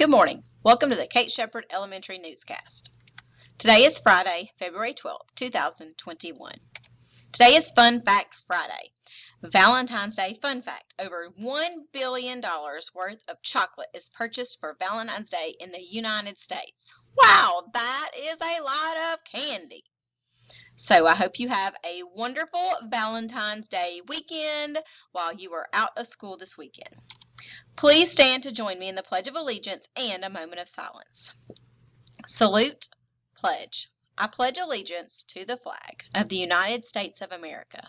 Good morning. Welcome to the Kate Shepherd Elementary Newscast. Today is Friday, February 12th, 2021. Today is Fun Fact Friday. Valentine's Day fun fact. Over $1 billion worth of chocolate is purchased for Valentine's Day in the United States. Wow, that is a lot of candy. So I hope you have a wonderful Valentine's Day weekend while you are out of school this weekend. Please stand to join me in the Pledge of Allegiance and a moment of silence. Salute, pledge. I pledge allegiance to the flag of the United States of America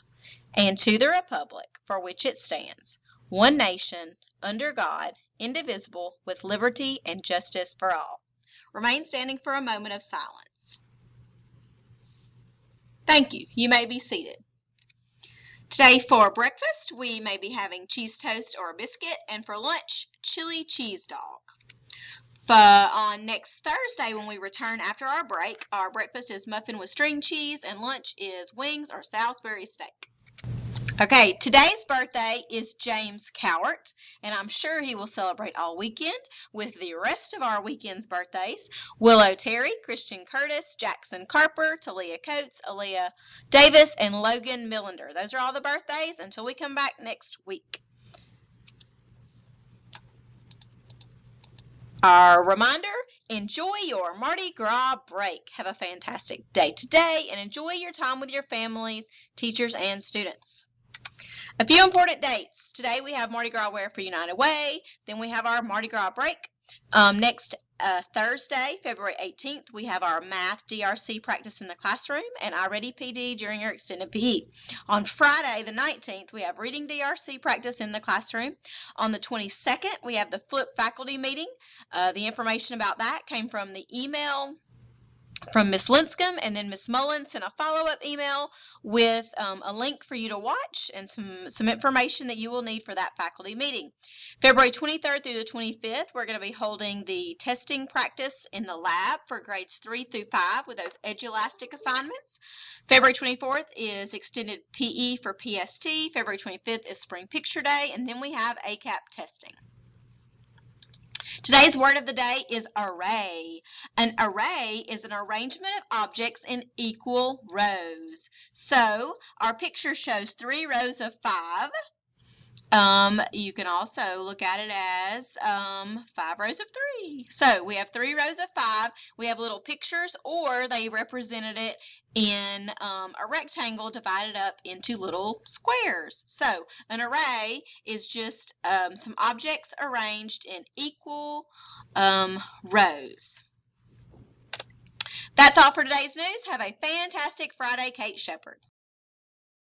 and to the republic for which it stands, one nation, under God, indivisible, with liberty and justice for all. Remain standing for a moment of silence. Thank you. You may be seated. Today for breakfast, we may be having cheese toast or a biscuit, and for lunch, chili cheese dog. On next Thursday, when we return after our break, our breakfast is muffin with string cheese, and lunch is wings or Salisbury steak. Okay, today's birthday is James Cowart, and I'm sure he will celebrate all weekend with the rest of our weekend's birthdays. Willow Terry, Christian Curtis, Jackson Carper, Talia Coates, Aaliyah Davis, and Logan Millender. Those are all the birthdays until we come back next week. Our reminder, enjoy your Mardi Gras break. Have a fantastic day today and enjoy your time with your families, teachers, and students. A few important dates. Today we have Mardi Gras wear for United Way. Then we have our Mardi Gras break. Next Thursday, February 18th, we have our math DRC practice in the classroom and iReady PD during your extended PE. On Friday, the 19th, we have reading DRC practice in the classroom. On the 22nd, we have the Flip faculty meeting. The information about that came from the email from Miss Linscomb, and then Miss Mullen sent a follow-up email with a link for you to watch and some information that you will need for that faculty meeting. February 23rd through the 25th, we're going to be holding the testing practice in the lab for grades 3 through 5 with those Edulastic assignments. February 24th is extended PE for PST. February 25th is Spring Picture Day, and then we have ACAP testing. Today's word of the day is array. An array is an arrangement of objects in equal rows. So our picture shows 3 rows of 5. You can also look at it as 5 rows of 3. So we have 3 rows of 5. We have little pictures, or they represented it in a rectangle divided up into little squares. So an array is just some objects arranged in equal rows. That's all for today's news. Have a fantastic Friday, Kate Shepherd.